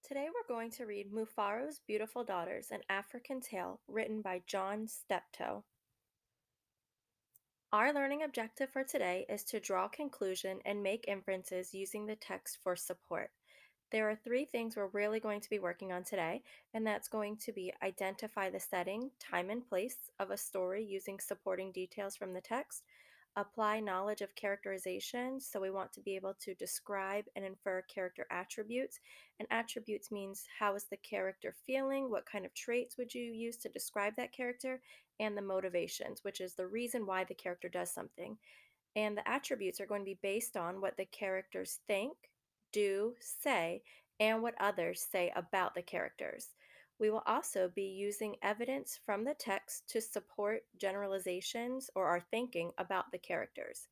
Today we're going to read Mufaro's Beautiful Daughters, an African tale written by John Steptoe. Our learning objective for today is to draw conclusion and make inferences using the text for support. There are three things we're really going to be working on today, and that's going to be identify the setting, time, and place of a story using supporting details from the text, apply knowledge of characterization. So we want to be able to describe and infer character attributes. And attributes means how is the character feeling, what kind of traits would you use to describe that character, and the motivations, which is the reason why the character does something. And the attributes are going to be based on what the characters think, do, say, and what others say about the characters. We will also be using evidence from the text to support generalizations or our thinking about the characters.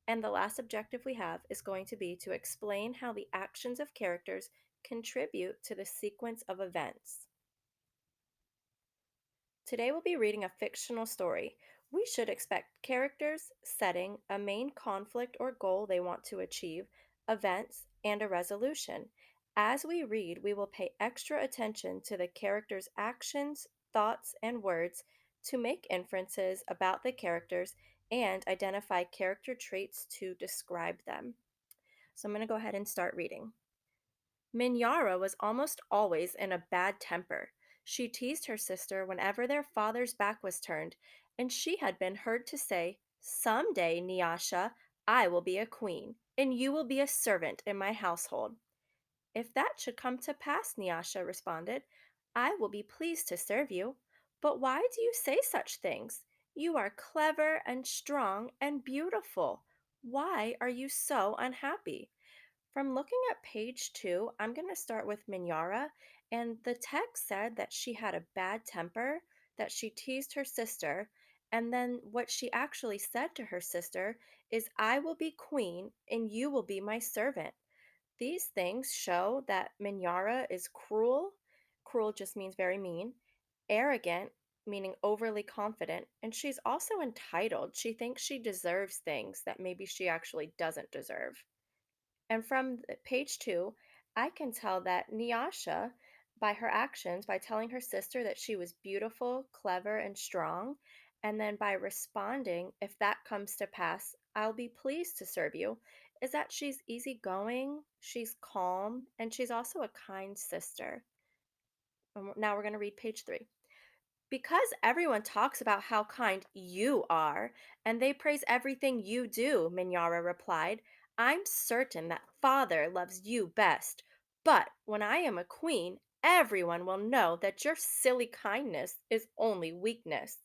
And the last objective we have is going to be to explain how the actions of characters contribute to the sequence of events. Today we'll be reading a fictional story. We should expect characters, setting, a main conflict or goal they want to achieve, events, and a resolution. As we read, we will pay extra attention to the characters' actions, thoughts, and words to make inferences about the characters and identify character traits to describe them. So I'm going to go ahead and start reading. Minyara was almost always in a bad temper. She teased her sister whenever their father's back was turned, and she had been heard to say, "Some day, Nyasha, I will be a queen, and you will be a servant in my household." "If that should come to pass," Nyasha responded, "I will be pleased to serve you. But why do you say such things? You are clever and strong and beautiful. Why are you so unhappy?" From looking at page 2, I'm going to start with Minyara, and the text said that she had a bad temper, that she teased her sister, and then what she actually said to her sister is, "I will be queen and you will be my servant." These things show that Minyara is cruel. Cruel just means very mean, arrogant, meaning overly confident, and she's also entitled. She thinks she deserves things that maybe she actually doesn't deserve. And from page 2, I can tell that Nyasha, by her actions, by telling her sister that she was beautiful, clever, and strong, and then by responding, "If that comes to pass, I'll be pleased to serve you," is that she's easygoing, she's calm, and she's also a kind sister. Now we're going to read page 3. "Because everyone talks about how kind you are, and they praise everything you do," Minyara replied, "I'm certain that father loves you best. But when I am a queen, everyone will know that your silly kindness is only weakness."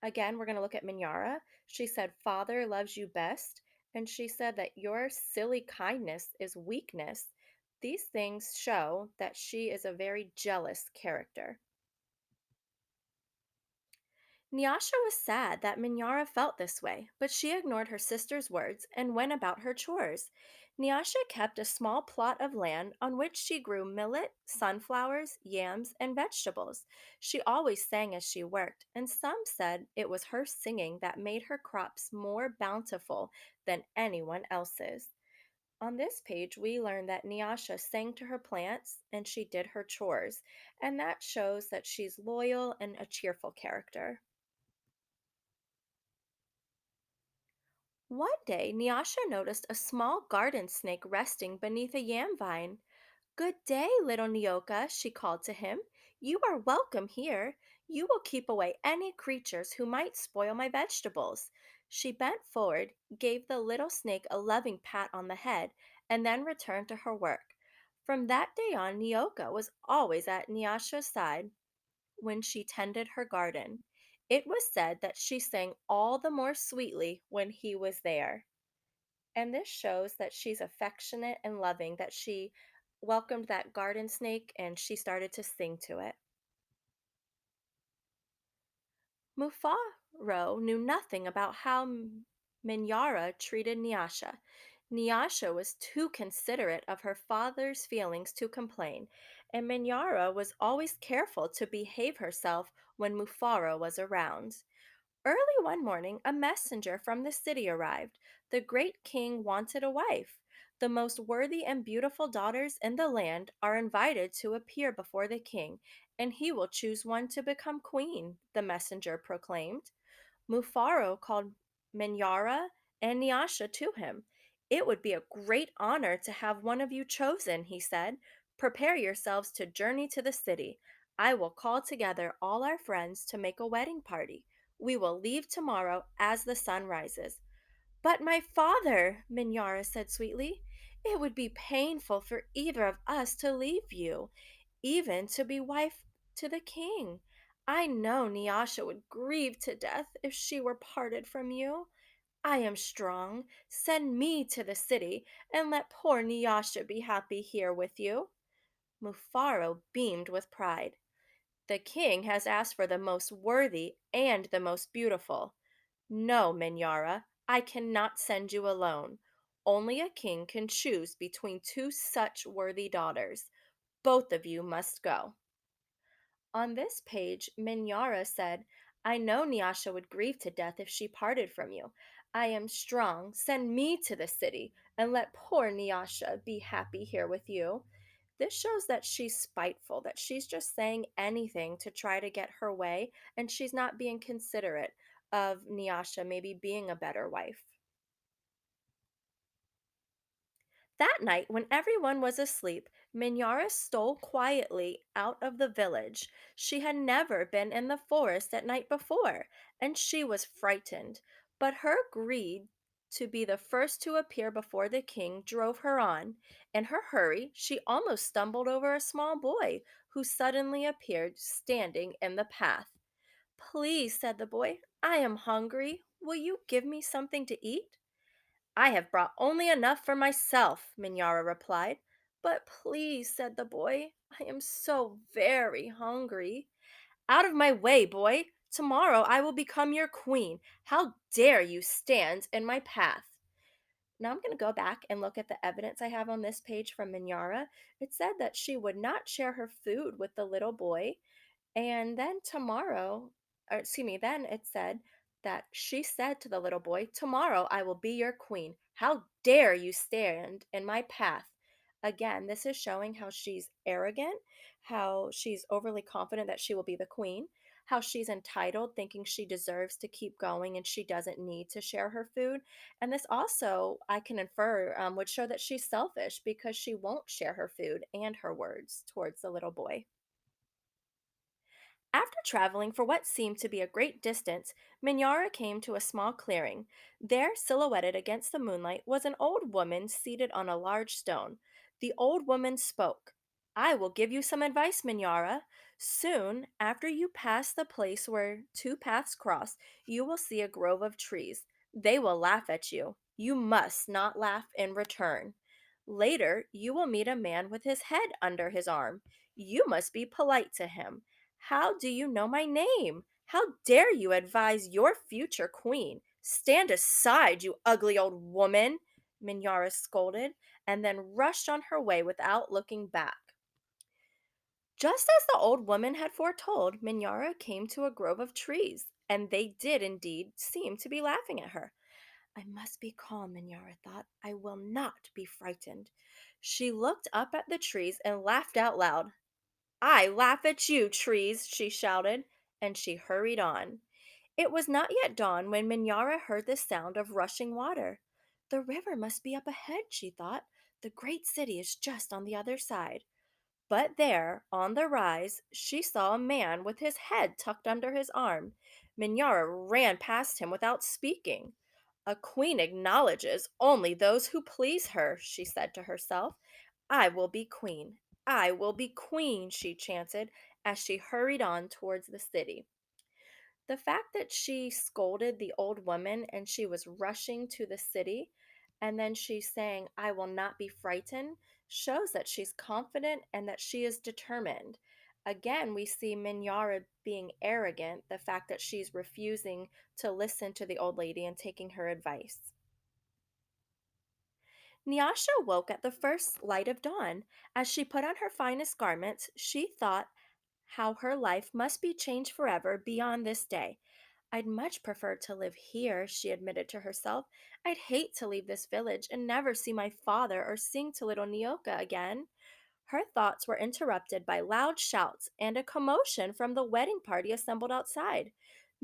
Again, we're going to look at Minyara. She said, "Father loves you best," and she said that your silly kindness is weakness. These things show that she is a very jealous character. Nyasha was sad that Minyara felt this way, but she ignored her sister's words and went about her chores. Nyasha kept a small plot of land on which she grew millet, sunflowers, yams, and vegetables. She always sang as she worked, and some said it was her singing that made her crops more bountiful than anyone else's. On this page, we learn that Nyasha sang to her plants and she did her chores, and that shows that she's loyal and a cheerful character. One day, Nyasha noticed a small garden snake resting beneath a yam vine. "Good day, little Nyoka," she called to him. "You are welcome here. You will keep away any creatures who might spoil my vegetables." She bent forward, gave the little snake a loving pat on the head, and then returned to her work. From that day on, Nyoka was always at Nyasha's side when she tended her garden. It was said that she sang all the more sweetly when he was there. And this shows that she's affectionate and loving, that she welcomed that garden snake and she started to sing to it. Mufaro knew nothing about how Minyara treated Nyasha. Nyasha was too considerate of her father's feelings to complain, and Minyara was always careful to behave herself when Mufaro was around. Early one morning, a messenger from the city arrived. The great king wanted a wife. The most worthy and beautiful daughters in the land are invited to appear before the king, and he will choose one to become queen, the messenger proclaimed. Mufaro called Minyara and Nyasha to him. It would be a great honor to have one of you chosen, he said. Prepare yourselves to journey to the city. I will call together all our friends to make a wedding party. We will leave tomorrow as the sun rises. But my father, Minyara said sweetly, it would be painful for either of us to leave you, even to be wife to the king. I know Nyasha would grieve to death if she were parted from you. I am strong. Send me to the city and let poor Nyasha be happy here with you. Mufaro beamed with pride. The king has asked for the most worthy and the most beautiful. No, Minyara, I cannot send you alone. Only a king can choose between two such worthy daughters. Both of you must go. On this page, Minyara said, I know Nyasha would grieve to death if she parted from you. I am strong. Send me to the city and let poor Nyasha be happy here with you. This shows that she's spiteful, that she's just saying anything to try to get her way, and she's not being considerate of Nyasha maybe being a better wife. That night, when everyone was asleep, Minyara stole quietly out of the village. She had never been in the forest at night before, and she was frightened. But her greed to be the first to appear before the king drove her on. In her hurry, she almost stumbled over a small boy who suddenly appeared standing in the path. Please, said the boy, I am hungry. Will you give me something to eat? I have brought only enough for myself, Minyara replied. But please, said the boy, I am so very hungry. Out of my way, boy. Tomorrow I will become your queen. How dare you stand in my path? Now I'm going to go back and look at the evidence I have on this page from Minyara. It said that she would not share her food with the little boy, and then tomorrow, or excuse me, then it said that she said to the little boy, tomorrow I will be your queen. How dare you stand in my path? Again, this is showing how she's arrogant, how she's overly confident that she will be the queen, how she's entitled, thinking she deserves to keep going and she doesn't need to share her food. And this also, I can infer, would show that she's selfish because she won't share her food and her words towards the little boy. After traveling for what seemed to be a great distance, Minyara came to a small clearing. There, silhouetted against the moonlight, was an old woman seated on a large stone. The old woman spoke. I will give you some advice, Minyara. Soon, after you pass the place where two paths cross, you will see a grove of trees. They will laugh at you. You must not laugh in return. Later, you will meet a man with his head under his arm. You must be polite to him. How do you know my name? How dare you advise your future queen? Stand aside, you ugly old woman, Minyara scolded, and then rushed on her way without looking back. Just as the old woman had foretold, Minyara came to a grove of trees, and they did indeed seem to be laughing at her. I must be calm, Minyara thought. I will not be frightened. She looked up at the trees and laughed out loud. I laugh at you, trees, she shouted, and she hurried on. It was not yet dawn when Minyara heard the sound of rushing water. The river must be up ahead, she thought. The great city is just on the other side. But there, on the rise, she saw a man with his head tucked under his arm. Minyara ran past him without speaking. A queen acknowledges only those who please her, she said to herself. I will be queen. I will be queen, she chanted as she hurried on towards the city. The fact that she scolded the old woman and she was rushing to the city, and then she's saying, I will not be frightened, shows that she's confident and that she is determined. Again, we see Minyara being arrogant, the fact that she's refusing to listen to the old lady and taking her advice. Nyasha woke at the first light of dawn. As she put on her finest garments, she thought how her life must be changed forever beyond this day. I'd much prefer to live here, she admitted to herself. I'd hate to leave this village and never see my father or sing to little Nyoka again. Her thoughts were interrupted by loud shouts and a commotion from the wedding party assembled outside.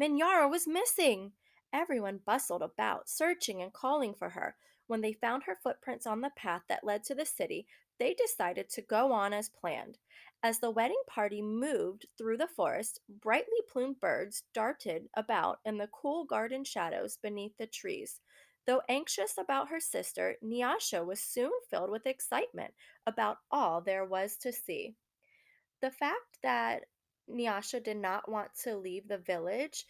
Minyara was missing! Everyone bustled about, searching and calling for her. When they found her footprints on the path that led to the city, they decided to go on as planned. As the wedding party moved through the forest, brightly plumed birds darted about in the cool garden shadows beneath the trees. Though anxious about her sister, Nyasha was soon filled with excitement about all there was to see. The fact that Nyasha did not want to leave the village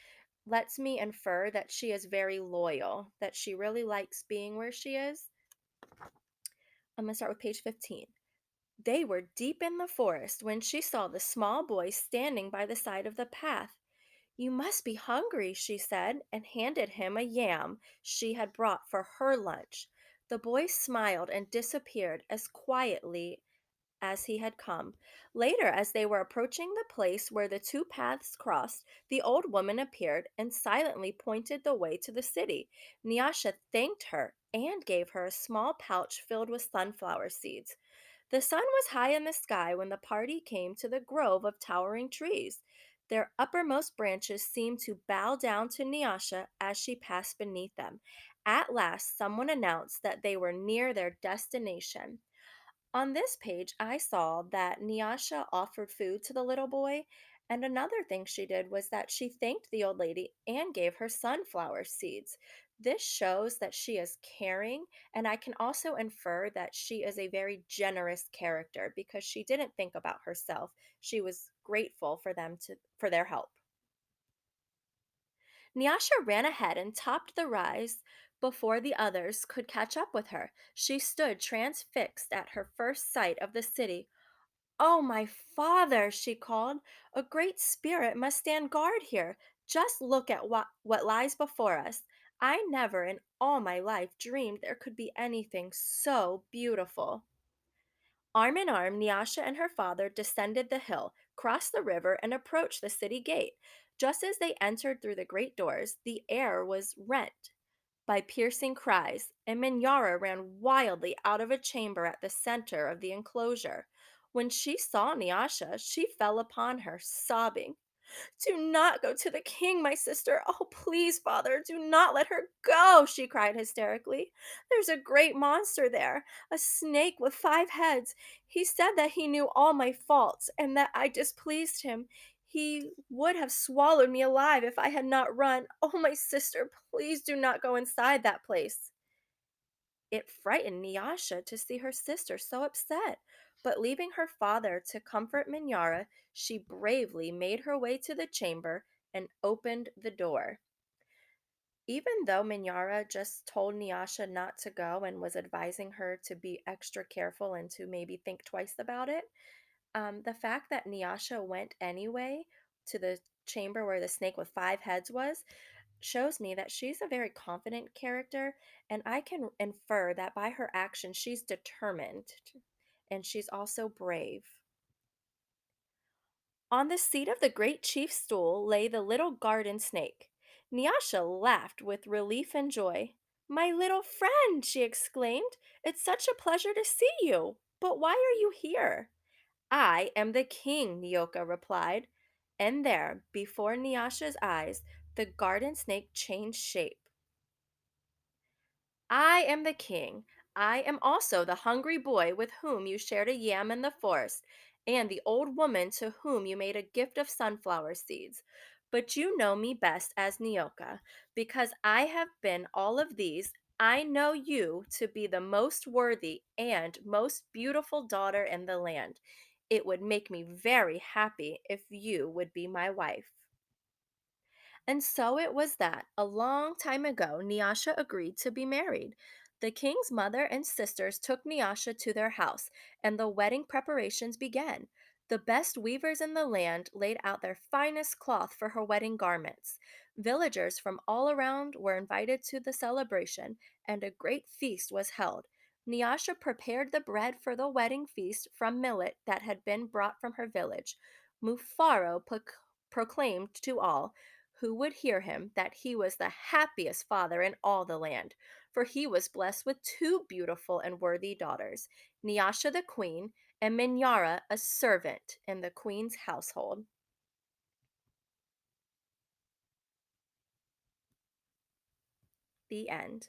lets me infer that she is very loyal, that she really likes being where she is. I'm going to start with page 15. They were deep in the forest when she saw the small boy standing by the side of the path. You must be hungry, she said, and handed him a yam she had brought for her lunch. The boy smiled and disappeared as quietly as he had come. Later, as they were approaching the place where the two paths crossed, the old woman appeared and silently pointed the way to the city. Nyasha thanked her and gave her a small pouch filled with sunflower seeds. The sun was high in the sky when the party came to the grove of towering trees. Their uppermost branches seemed to bow down to Nyasha as she passed beneath them. At last, someone announced that they were near their destination. On this page, I saw that Nyasha offered food to the little boy, and another thing she did was that she thanked the old lady and gave her sunflower seeds. This shows that she is caring, and I can also infer that she is a very generous character because she didn't think about herself. She was grateful for their help. Nyasha ran ahead and topped the rise before the others could catch up with her. She stood transfixed at her first sight of the city. "Oh, my father," she called, "a great spirit must stand guard here. Just look at what lies before us. I never in all my life dreamed there could be anything so beautiful." Arm in arm, Nyasha and her father descended the hill, crossed the river, and approached the city gate. Just as they entered through the great doors, the air was rent by piercing cries, and Minyara ran wildly out of a chamber at the center of the enclosure. When she saw Nyasha, she fell upon her, sobbing. "Do not go to the king, my sister. Oh, please, father, do not let her go," she cried hysterically. "There's a great monster there, a snake with 5 heads. He said that he knew all my faults and that I displeased him. He would have swallowed me alive if I had not run. Oh, my sister, please do not go inside that place." It frightened Nyasha to see her sister so upset, but leaving her father to comfort Minyara, she bravely made her way to the chamber and opened the door. Even though Minyara just told Nyasha not to go and was advising her to be extra careful and to maybe think twice about it, the fact that Nyasha went anyway to the chamber where the snake with 5 heads was shows me that she's a very confident character, and I can infer that by her actions, she's determined and she's also brave. On the seat of the great chief's stool lay the little garden snake. Nyasha laughed with relief and joy. "My little friend," she exclaimed, "it's such a pleasure to see you. But why are you here?" "I am the king," Nyoka replied. And there, before Nyasha's eyes, the garden snake changed shape. "I am the king. I am also the hungry boy with whom you shared a yam in the forest, and the old woman to whom you made a gift of sunflower seeds. But you know me best as Nyoka. Because I have been all of these, I know you to be the most worthy and most beautiful daughter in the land. It would make me very happy if you would be my wife." And so it was that, a long time ago, Nyasha agreed to be married. The king's mother and sisters took Nyasha to their house, and the wedding preparations began. The best weavers in the land laid out their finest cloth for her wedding garments. Villagers from all around were invited to the celebration, and a great feast was held. Nyasha prepared the bread for the wedding feast from millet that had been brought from her village. Mufaro proclaimed to all, who would hear him that he was the happiest father in all the land, for he was blessed with two beautiful and worthy daughters, Nyasha the queen and Minyara a servant in the queen's household. The end.